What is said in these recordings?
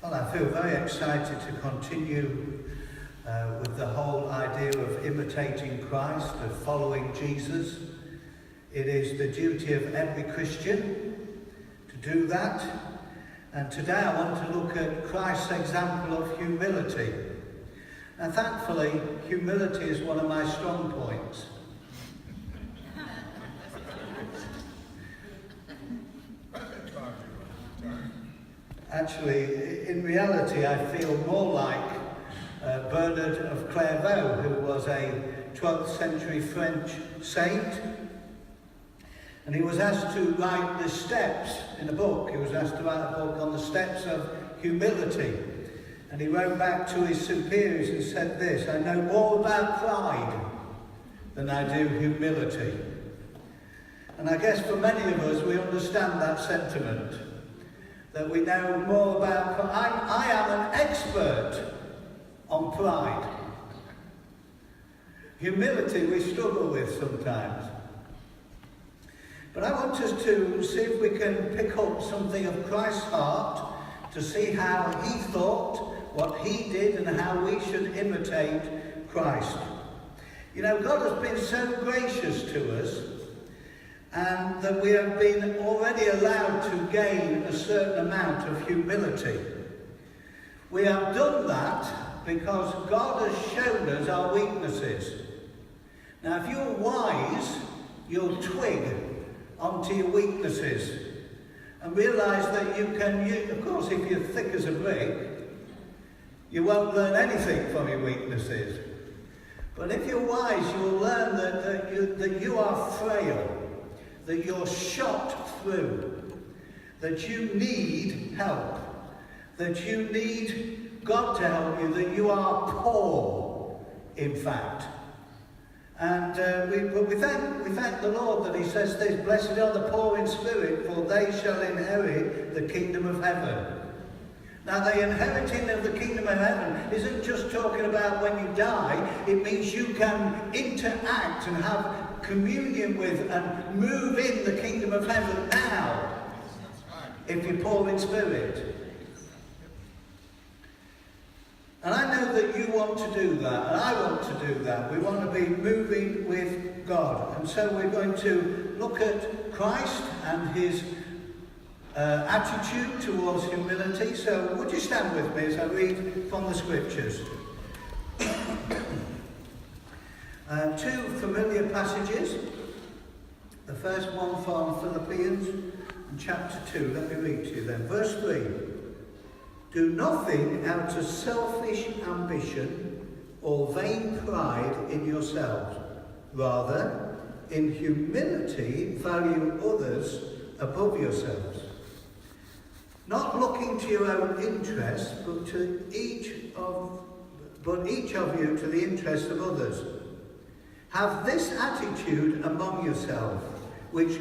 Well, I feel very excited to continue with the whole idea of imitating Christ, of following Jesus. It is the duty of every Christian to do that. And today I want to look at Christ's example of humility. And thankfully, humility is one of my strong points. Actually, in reality, I feel more like Bernard of Clairvaux, who was a 12th century French saint. And he was asked to write the steps in a book. He was asked to write a book on the steps of humility. And he wrote back to his superiors and said this: "I know more about pride than I do humility." And I guess for many of us, we understand that sentiment, that we know more about pride. I am an expert on pride. Humility we struggle with sometimes. But I want us to see if we can pick up something of Christ's heart, to see how he thought, what he did, and how we should imitate Christ. You know, God has been so gracious to us, and that we have been already allowed to gain a certain amount of humility. We have done that because God has shown us our weaknesses. Now, if you're wise, you'll twig onto your weaknesses and realise that you can, of course, if you're thick as a brick, you won't learn anything from your weaknesses. But if you're wise, you'll learn that you are frail, that you're shot through, that you need help, that you need God to help you, that you are poor, in fact. And we thank the Lord that he says this: "Blessed are the poor in spirit, for they shall inherit the kingdom of heaven." Now, the inheriting of the kingdom of heaven isn't just talking about when you die. It means you can interact and have communion with and move in the kingdom of heaven now, if you're poor in spirit. And I know that you want to do that, and I want to do that. We want to be moving with God. And so we're going to look at Christ and his attitude towards humility. So would you stand with me as I read from the scriptures? Two familiar passages. The first one from Philippians chapter 2. Let me read to you then. Verse 3. "Do nothing out of selfish ambition or vain pride in yourselves. Rather, in humility, value others above yourselves. Not looking to your own interests, but each of you to the interest of others. Have this attitude among yourselves, which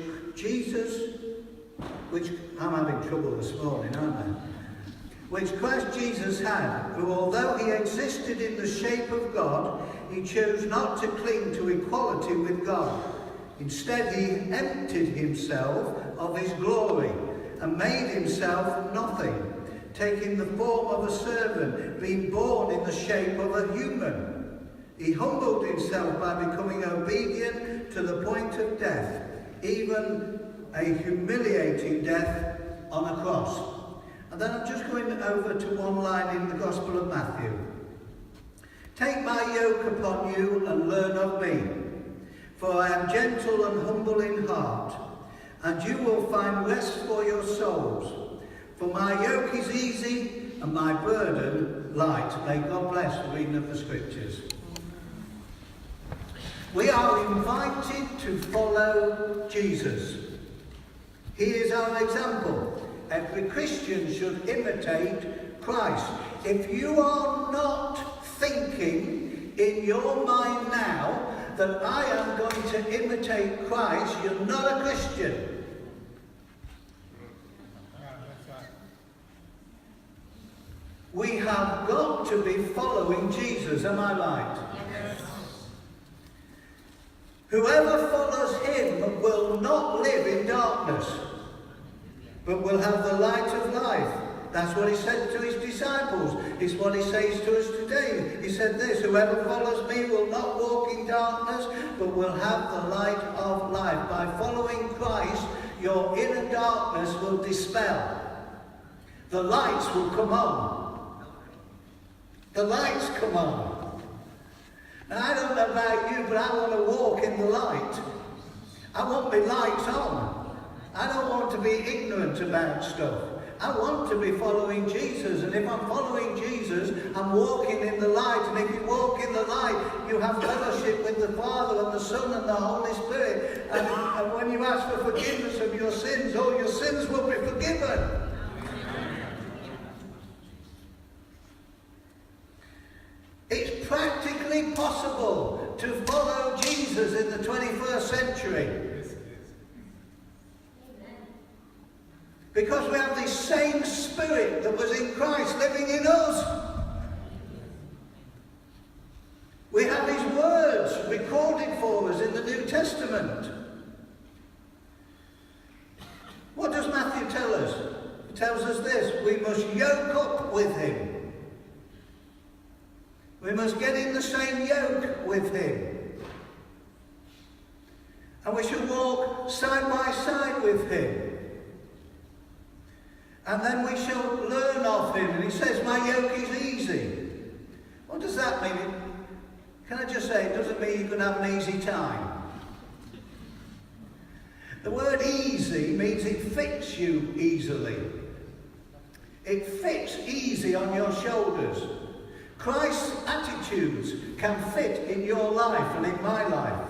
I'm having trouble this morning, aren't I? Which Christ Jesus had, who although he existed in the shape of God, he chose not to cling to equality with God. Instead, he emptied himself of his glory and made himself nothing, taking the form of a servant, being born in the shape of a human. He humbled himself by becoming obedient to the point of death, even a humiliating death on a cross." And then I'm just going over to one line in the Gospel of Matthew. "Take my yoke upon you and learn of me, for I am gentle and humble in heart, and you will find rest for your souls. For my yoke is easy and my burden light." May God bless the reading of the scriptures. We are invited to follow Jesus. He is our example. Every Christian should imitate Christ. If you are not thinking in your mind now that I am going to imitate Christ, you're not a Christian. We have got to be following Jesus, am I right? Yes. Whoever follows him will not live in darkness, but will have the light of life. That's what he said to his disciples. It's what he says to us today. He said this, whoever follows me will not walk in darkness, but will have the light of life. By following Christ, your inner darkness will dispel. The lights will come on. The lights come on. Now, I don't know about you, but I want to walk in the light. I want my lights on. I don't want to be ignorant about stuff. I want to be following Jesus, and if I'm following Jesus, I'm walking in the light, and if you walk in the light, you have fellowship with the Father and the Son and the Holy Spirit, and when you ask for forgiveness of your sins, all your sins will be forgiven. It's practically possible to follow Jesus in the 21st century. Because we have this same Spirit that was in Christ living in us. We have His words recorded for us in the New Testament. What does Matthew tell us? He tells us this: we must yoke up with Him. We must get in the same yoke with Him. And we should walk side by side with Him. And then we shall learn of Him. And He says, my yoke is easy. What does that mean? Can I just say, it doesn't mean you can have an easy time. The word easy means it fits you easily. It fits easy on your shoulders. Christ's attitudes can fit in your life and in my life.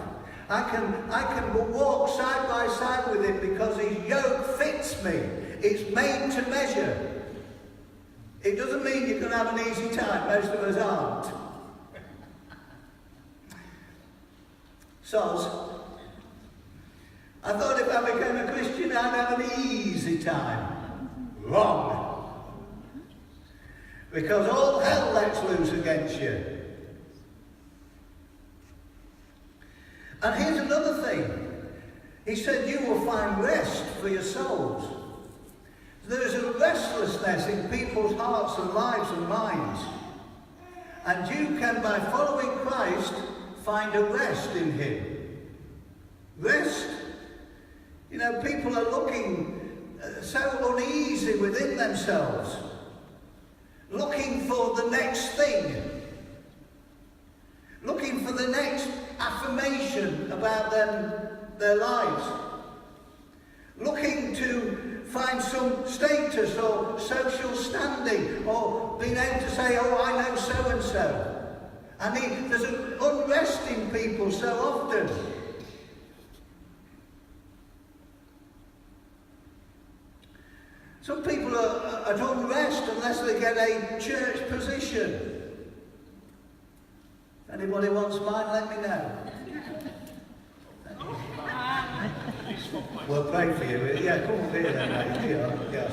I can walk side by side with Him because His yoke fits me. It's made to measure. It doesn't mean you can have an easy time. Most of us aren't. Soz, I thought if I became a Christian, I'd have an easy time. Wrong. Because all hell lets loose against you. And here's another thing. He said, you will find rest for your souls. There is a restlessness in people's hearts and lives and minds. And you can, by following Christ, find a rest in Him. Rest. You know, people are looking so uneasy within themselves. Looking for the next thing. Looking for the next affirmation about their lives. Looking to find some status or social standing, or being able to say, oh, I know so-and-so. And there's an unrest in people so often. Some people are at unrest unless they get a church position. If anybody wants mine, let me know. We'll pray for you. Yeah, come on here then, mate. Yes.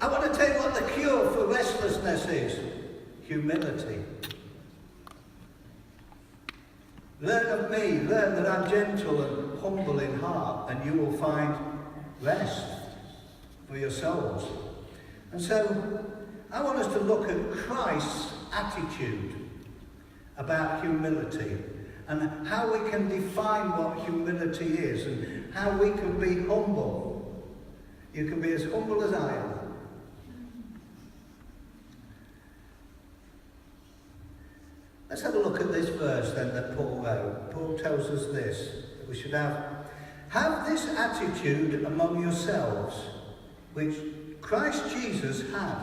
I want to tell you what the cure for restlessness is. Humility. Learn of me. Learn that I'm gentle and humble in heart, and you will find rest for your souls. And so, I want us to look at Christ's attitude about humility, and how we can define what humility is, and how we can be humble. You can be as humble as I am. Let's have a look at this verse then that Paul wrote. Paul tells us this, that we should have this attitude among yourselves, which Christ Jesus had.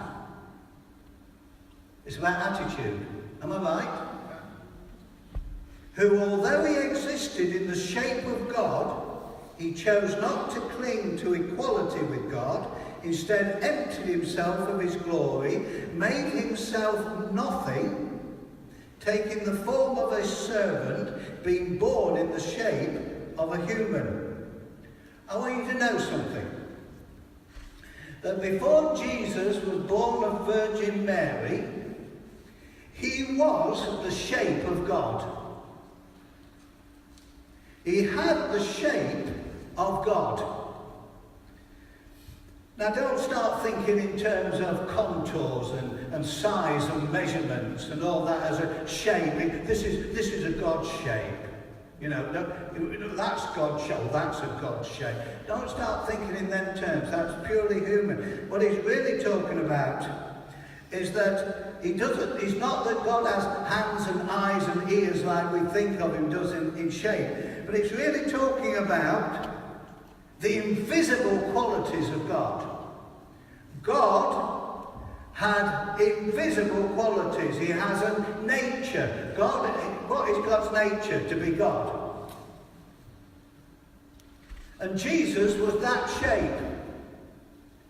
It's about attitude. Am I right? Who, although he existed in the shape of God, he chose not to cling to equality with God, instead emptied himself of his glory, made himself nothing, taking the form of a servant, being born in the shape of a human. I want you to know something. That before Jesus was born of Virgin Mary, he was the shape of God. He had the shape of God. Now don't start thinking in terms of contours and size and measurements and all that as a shape. This is a God shape. That's God's shape. Well, that's a God shape. Don't start thinking in them terms. That's purely human. What he's really talking about is that he's not that God has hands and eyes and ears like we think of him does in shape. But he's really talking about the invisible qualities of God. God had invisible qualities. He has a nature. What is God's nature? To be God. And Jesus was that shape.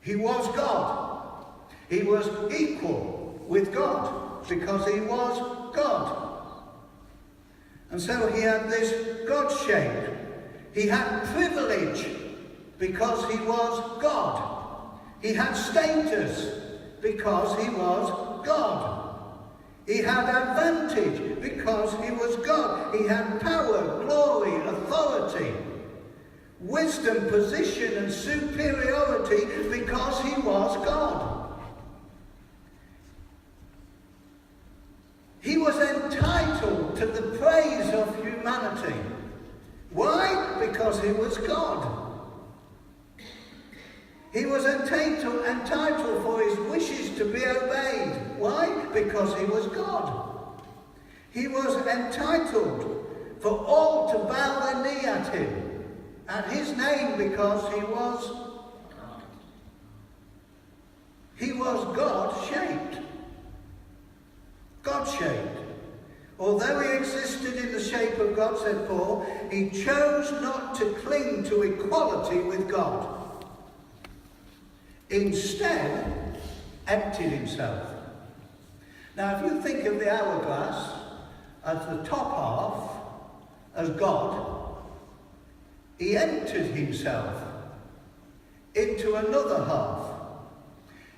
He was God. He was equal with God because he was God. And so he had this God shape. He had privilege because he was God. He had status because he was God. He had advantage because he was God. He had power, glory, authority, wisdom, position and superiority because he was God. He was entitled to the praise of humanity. Why? Because he was God. He was entitled for his wishes to be obeyed. Why? Because he was God. He was entitled for all to bow their knee at him, at his name, because he was God-shaped. God-shaped. Although he existed in the shape of God, said Paul, he chose not to cling to equality with God. Instead, emptied himself. Now, if you think of the hourglass as the top half, as God, he emptied himself into another half.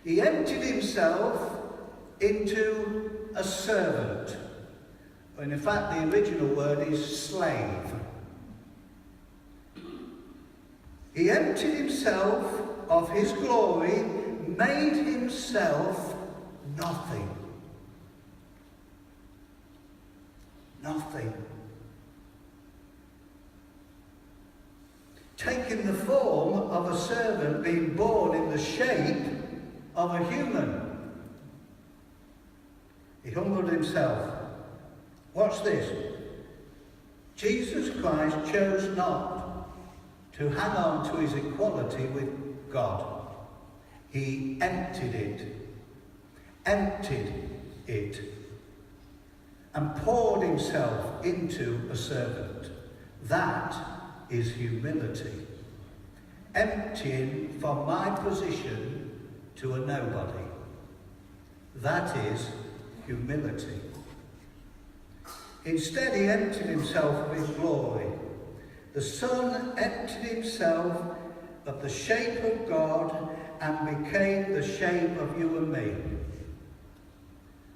He emptied himself into a servant. And in fact, the original word is slave. He emptied himself of his glory, made himself nothing. Nothing. Taking the form of a servant, being born in the shape of a human. He humbled himself. Watch this. Jesus Christ chose not to hang on to his equality with God. He emptied it, and poured himself into a servant. That is humility. Emptying from my position to a nobody. That is humility. Instead, he emptied himself of his glory. The Son emptied himself of the shape of God and became the shape of you and me.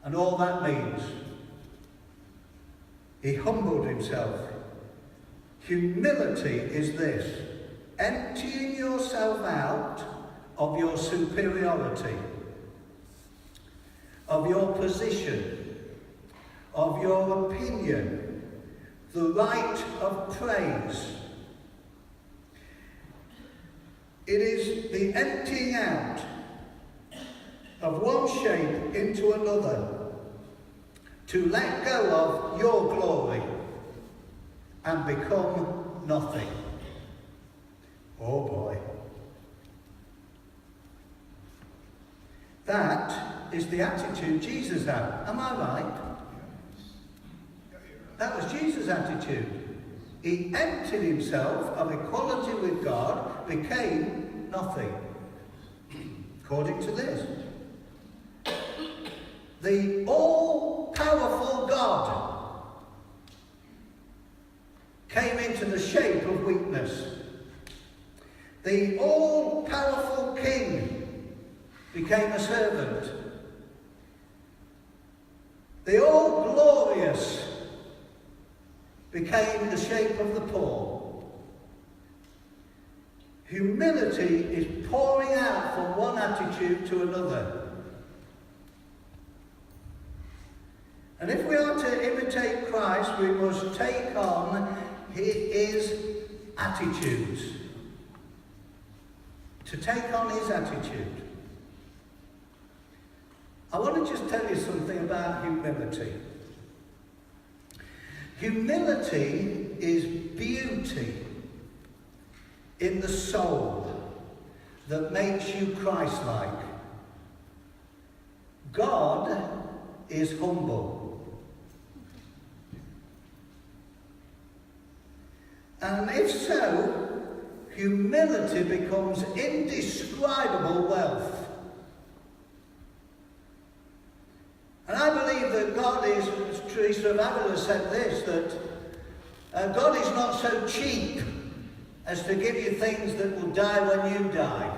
And all that means, he humbled himself. Humility is this: emptying yourself out of your superiority, of your position, of your opinion, the right of praise. It is the emptying out of one shape into another, to let go of your glory and become nothing. Oh boy. That is the attitude Jesus had. Am I right? That was Jesus' attitude. He emptied himself of equality with God, became nothing. According to this. The all-powerful God came into the shape of weakness. The all-powerful King became a servant. The all-glorious became the shape of the poor. Humility is pouring out from one attitude to another. And if we are to imitate Christ, we must take on his attitudes. To take on his attitude. I want to just tell you something about humility. Humility is beauty in the soul that makes you Christ-like. God is humble. And if so, humility becomes indescribable wealth. And I believe that God is, as Teresa of Avila said this, that God is not so cheap as to give you things that will die when you die.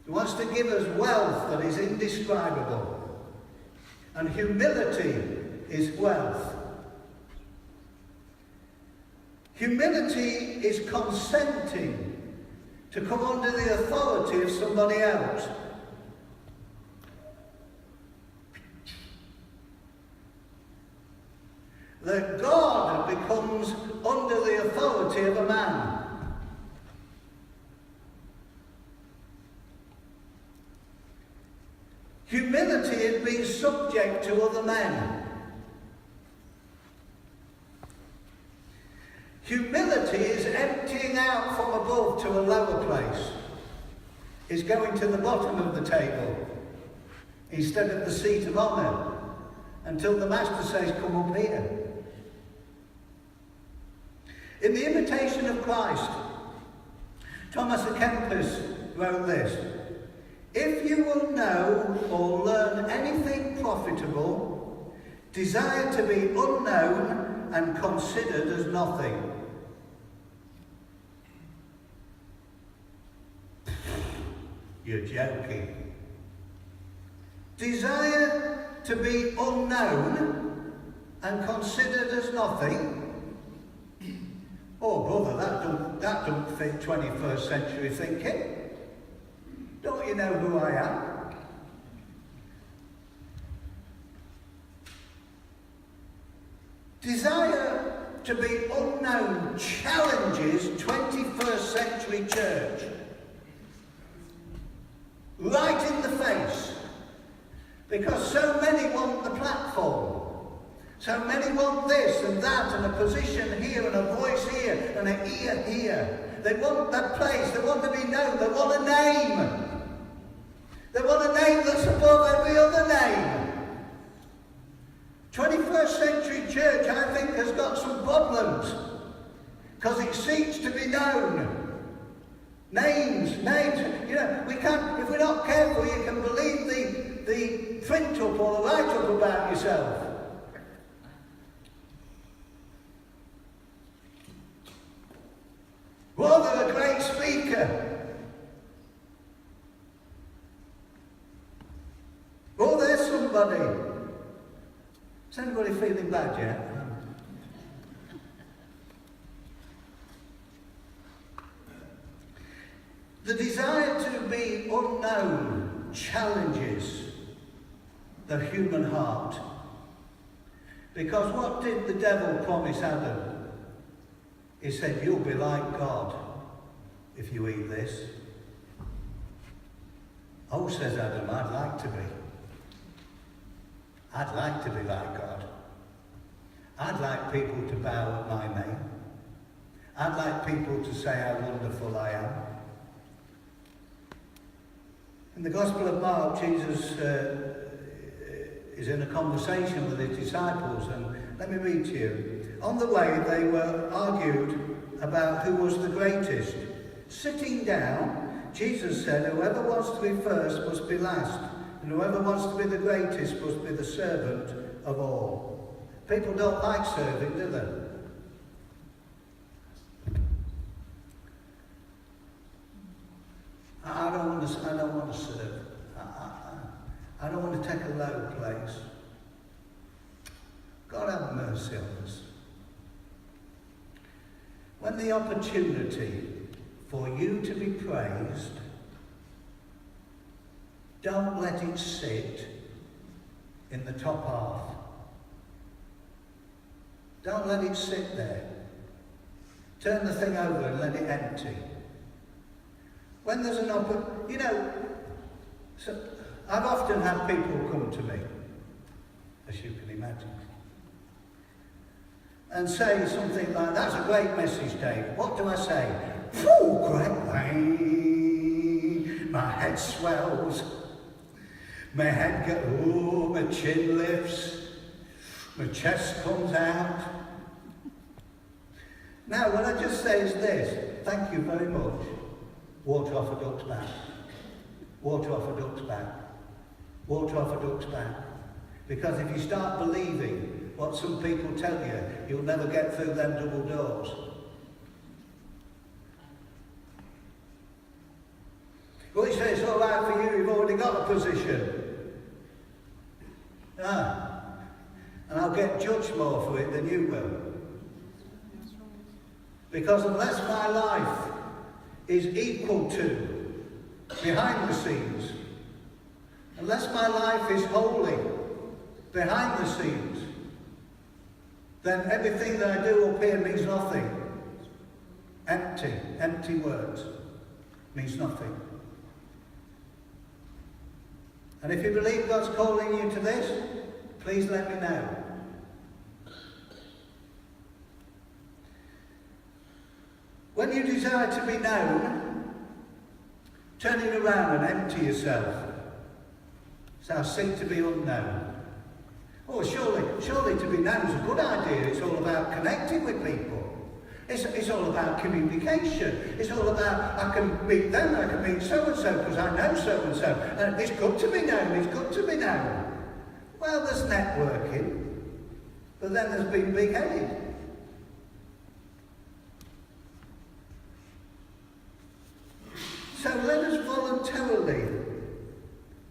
He wants to give us wealth that is indescribable. And humility is wealth. Humility is consenting to come under the authority of somebody else. That God becomes under the authority of a man. Humility is being subject to other men. Humility is emptying out from above to a lower place. Is going to the bottom of the table instead of the seat of honour until the master says, come up here. In the Imitation of Christ, Thomas à Kempis wrote this: if you will know or learn anything profitable, desire to be unknown and considered as nothing. You're joking. Desire to be unknown and considered as nothing? Oh, brother, that don't fit 21st century thinking. Don't you know who I am? Desire to be unknown challenges 21st century church. Right in the face. Because so many want the platform. So many want this and that and a position here and a voice here and an ear here. They want that place. They want to be known. They want a name. They want a name that's above every other name. 21st century church, I think, has got some problems because it seeks to be known. Names. You know, we can't, if we're not careful, you can believe the print up or the write up about yourself. Well, they're a great speaker. Oh, there's somebody. Is anybody feeling bad yet? The desire to be unknown challenges the human heart. Because what did the devil promise Adam? He said, you'll be like God if you eat this. Oh, says Adam, I'd like to be. I'd like to be like God. I'd like people to bow at my name. I'd like people to say how wonderful I am. In the Gospel of Mark, Jesus is in a conversation with his disciples, and let me read to you. On the way, they were argued about who was the greatest. Sitting down, Jesus said, whoever wants to be first must be last, and whoever wants to be the greatest must be the servant of all. People don't like serving, do they? I don't want to serve. I don't want to take a low place. God have mercy on us. when the opportunity for you to be praised, don't let it sit in the top half. Don't let it sit there. Turn the thing over and let it empty. When there's an opportunity, so I've often had people come to me, as you can imagine, and say something like, "That's a great message, Dave." What do I say? "Phew, great. My head swells. My head my chin lifts. My chest comes out." Now, what I just say is this: thank you very much. Water off a duck's back. Water off a duck's back. Water off a duck's back. Because if you start believing what some people tell you, you'll never get through them double doors. Well, you say it's all right for you, you've already got a position. And I'll get judged more for it than you will. Because unless my life is equal to, behind the scenes, unless my life is holy, behind the scenes, then everything that I do up here means nothing. Empty words, means nothing. And if you believe God's calling you to this, please let me know. When you desire to be known, turn it around and empty yourself. So I seek to be unknown. Oh, surely to be known is a good idea. It's all about connecting with people. It's all about communication. It's all about, I can meet them, I can meet so-and-so because I know so-and-so. And it's good to be known, it's good to be known. Well, there's networking, but then there's being big-headed. So let us voluntarily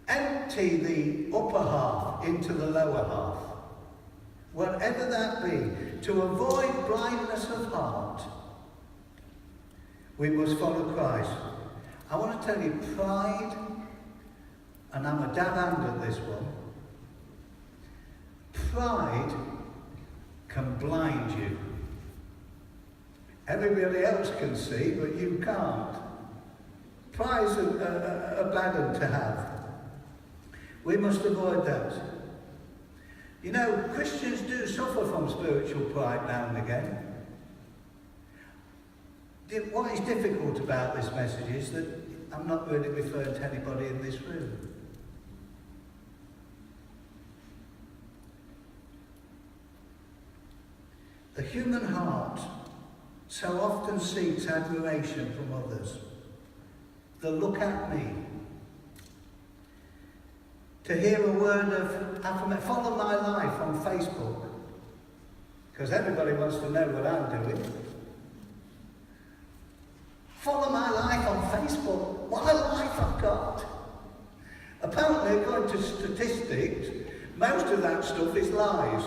empty the upper half into the lower half, whatever that be, to avoid blindness of heart. We must follow Christ. I want to tell you, pride, and I'm a dab hand at this one, pride can blind you. Everybody else can see, but you can't. Pride's a bad one to have. We must avoid that. You know, Christians do suffer from spiritual pride now and again. What is difficult about this message is that I'm not really referring to anybody in this room. The human heart so often seeks admiration from others. The look at me. To hear a word of affirmation. Follow my life on Facebook. Because everybody wants to know what I'm doing. Follow my life on Facebook. What a life I've got. Apparently, according to statistics, most of that stuff is lies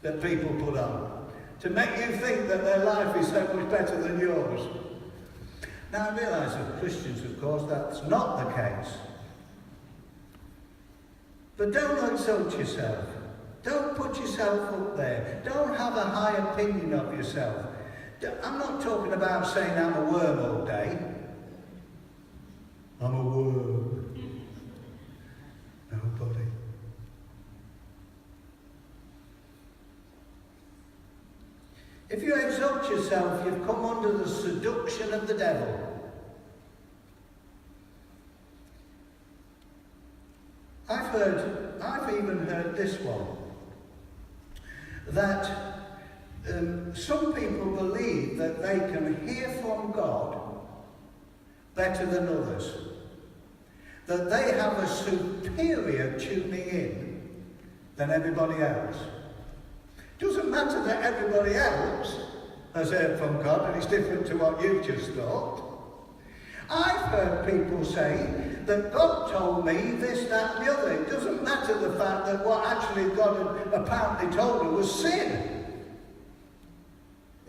that people put on to make you think that their life is so much better than yours. Now, I realise that Christians, of course, that's not the case. But don't exalt yourself. Don't put yourself up there. Don't have a high opinion of yourself. I'm not talking about saying I'm a worm all day. I'm a worm. Nobody. If you exalt yourself, you've come under the seduction of the devil. I've even heard this one, that some people believe that they can hear from God better than others, that they have a superior tuning in than everybody else. Doesn't matter that everybody else has heard from God and it's different to what you've just thought. I've heard people say that God told me this, that and the other. It doesn't matter the fact that what actually God had apparently told her was sin.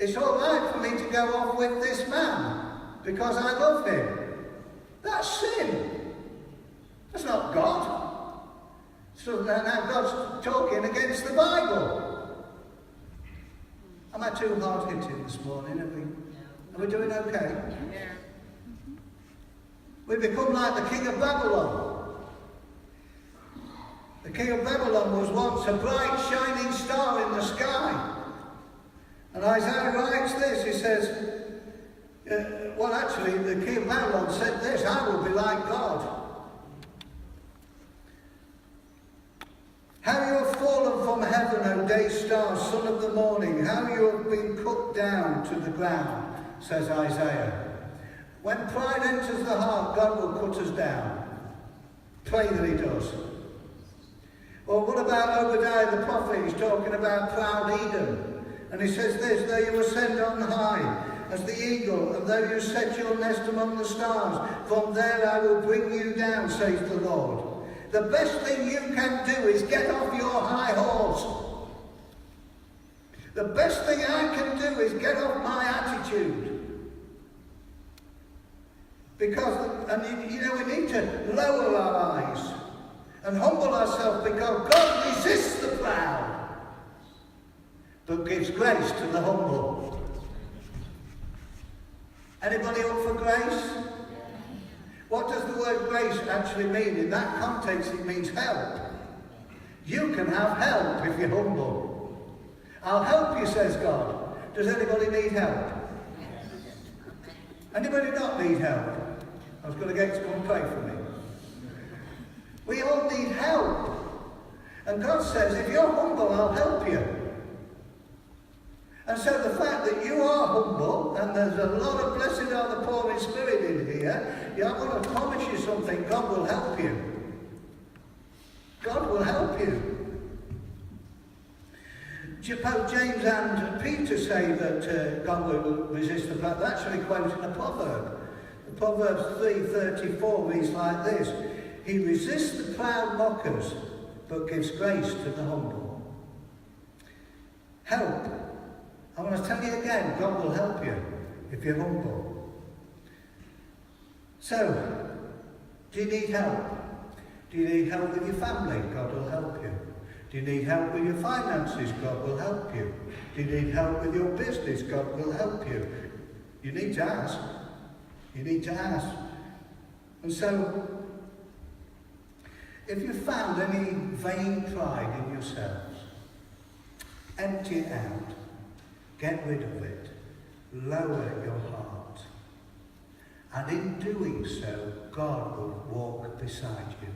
It's all right for me to go off with this man because I love him. That's sin. That's not God. So now God's talking against the Bible. Am I too hard-hitting this morning? Are we doing okay? Yeah. We become like the king of Babylon. The king of Babylon was once a bright shining star in the sky. And Isaiah writes this, he says, well actually the king of Babylon said this, I will be like God. How you have fallen from heaven, O day star, son of the morning, how you have been cut down to the ground, says Isaiah. When pride enters the heart, God will cut us down. Pray that he does. Well, what about Obadiah the prophet? He's talking about proud Edom. And he says this, though you ascend on high as the eagle, and though you set your nest among the stars, from there I will bring you down, says the Lord. The best thing you can do is get off your high horse. The best thing I can do is get off my attitude. Because, and you know, we need to lower our eyes and humble ourselves because God resists the proud, but gives grace to the humble. Anybody up for grace? What does the word grace actually mean? In that context, it means help. You can have help if you're humble. I'll help you, says God. Does anybody need help? Anybody not need help? I was going to get to come and pray for me. We all need help. And God says, if you're humble, I'll help you. And so the fact that you are humble, and there's a lot of blessed are the poor in spirit in here, I want to promise you something, God will help you. God will help you. Both James and Peter say that God will resist the proud. They're actually quoting a proverb. The Proverbs 3:34 reads like this, he resists the proud mockers, but gives grace to the humble. Help. I want to tell you again, God will help you if you're humble. So, do you need help? Do you need help with your family? God will help you. Do you need help with your finances? God will help you. Do you need help with your business? God will help you. You need to ask. You need to ask. And so, if you found any vain pride in yourselves, empty it out. Get rid of it. Lower your heart. And in doing so, God will walk beside you.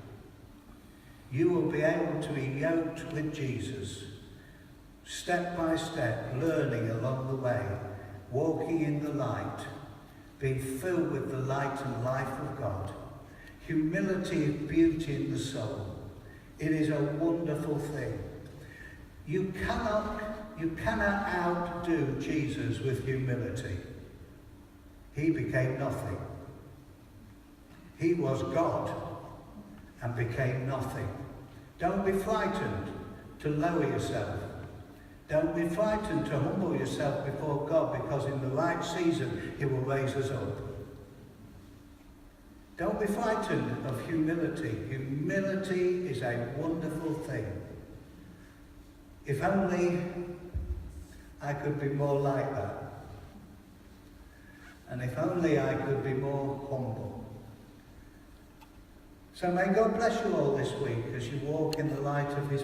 You will be able to be yoked with Jesus, step by step, learning along the way, walking in the light, being filled with the light and life of God. Humility is beauty in the soul. It is a wonderful thing. You cannot outdo Jesus with humility. He became nothing. He was God and became nothing. Don't be frightened to lower yourself. Don't be frightened to humble yourself before God, because in the right season he will raise us up. Don't be frightened of humility. Humility is a wonderful thing. If only I could be more like that. And if only I could be more humble. So may God bless you all this week as you walk in the light of his